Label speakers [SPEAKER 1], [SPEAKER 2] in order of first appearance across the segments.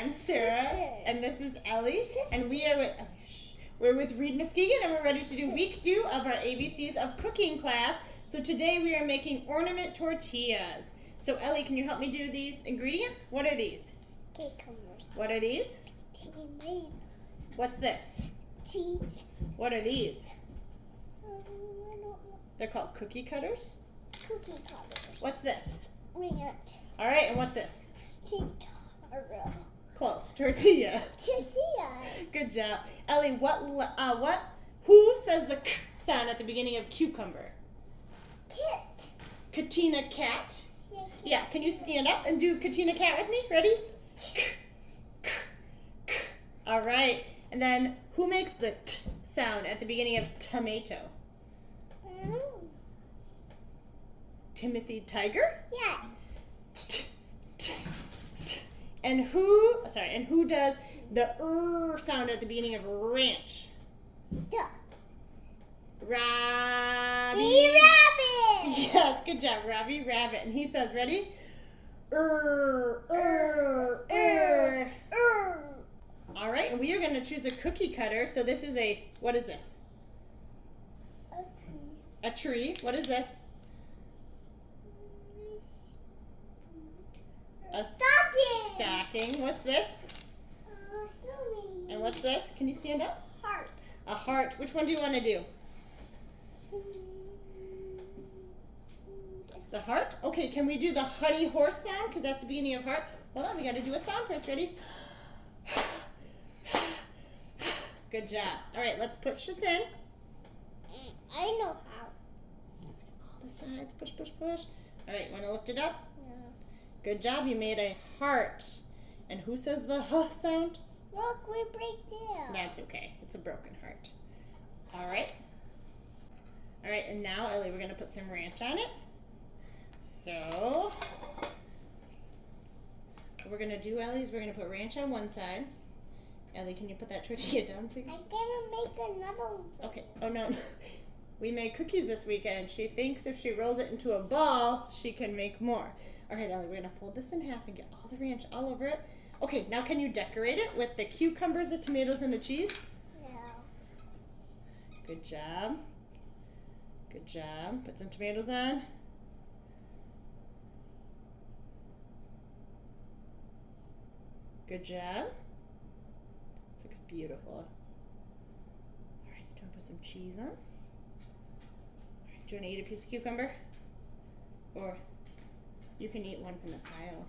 [SPEAKER 1] I'm Sarah,
[SPEAKER 2] Sister.
[SPEAKER 1] and this is Ellie,
[SPEAKER 2] Sister.
[SPEAKER 1] and we're with Reed Muskegon, and we're ready to do week 2 of our ABCs of cooking class. So today we are making ornament tortillas. So Ellie, can you help me do these ingredients? What are these?
[SPEAKER 2] Cucumbers.
[SPEAKER 1] What are these?
[SPEAKER 2] Tomato.
[SPEAKER 1] What's this?
[SPEAKER 2] Cheese.
[SPEAKER 1] What are these?
[SPEAKER 2] I don't know.
[SPEAKER 1] They're called cookie cutters.
[SPEAKER 2] Cookie cutters.
[SPEAKER 1] What's this?
[SPEAKER 2] Ranch.
[SPEAKER 1] All right, and what's this?
[SPEAKER 2] Tortilla.
[SPEAKER 1] Close. Tortilla.
[SPEAKER 2] Tortilla.
[SPEAKER 1] Good job. Ellie, who says the k sound at the beginning of cucumber?
[SPEAKER 2] Kit.
[SPEAKER 1] Katina cat.
[SPEAKER 2] Yeah.
[SPEAKER 1] Yeah, can you stand up and do Katina cat with me? Ready? K, k, k. All right. And then who makes the t sound at the beginning of tomato? Timothy Tiger?
[SPEAKER 2] Yeah.
[SPEAKER 1] T, t, t. And who does the sound at the beginning of ranch?
[SPEAKER 2] Duh.
[SPEAKER 1] Robbie
[SPEAKER 2] Rabbit.
[SPEAKER 1] Yes, good job, Robbie Rabbit. And he says, ready? All right, and we are going to choose a cookie cutter. So this is what is this? A tree. What is this? A stocking. What's this?
[SPEAKER 2] Snowman.
[SPEAKER 1] And what's this? Can you stand up?
[SPEAKER 2] Heart.
[SPEAKER 1] A heart. Which one do you want to do? The heart? Okay, can we do the huddy horse sound? Because that's the beginning of heart. Hold on, we got to do a sound first. Ready? Good job. All right, let's push this in.
[SPEAKER 2] I know how.
[SPEAKER 1] Let's get all the sides. Push, push, push. All right, want to lift it up?
[SPEAKER 2] No.
[SPEAKER 1] Good job. You made a heart. And who says the huh sound?
[SPEAKER 2] Look, we break down.
[SPEAKER 1] That's okay. It's a broken heart. All right. All right, and now, Ellie, we're going to put some ranch on it. So, what we're going to do, Ellie, is we're going to put ranch on one side. Ellie, can you put that tortilla down, please?
[SPEAKER 2] I'm going to make another one.
[SPEAKER 1] Okay. Oh, no. We made cookies this weekend. She thinks if she rolls it into a ball, she can make more. All right, Ellie, we're going to fold this in half and get all the ranch all over it. Okay, now can you decorate it with the cucumbers, the tomatoes, and the cheese?
[SPEAKER 2] No.
[SPEAKER 1] Good job. Good job. Put some tomatoes on. Good job. This looks beautiful. All right, do you want to put some cheese on? All right, do you want to eat a piece of cucumber? Or you can eat one from the pile.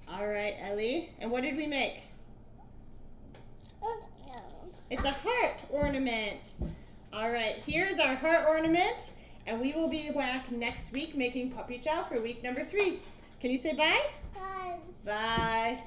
[SPEAKER 1] All right, Ellie. And what did we make?
[SPEAKER 2] Oh, no.
[SPEAKER 1] It's a heart ornament. All right, here's our heart ornament. And we will be back next week making puppy chow for week number 3. Can you say bye?
[SPEAKER 2] Bye.
[SPEAKER 1] Bye.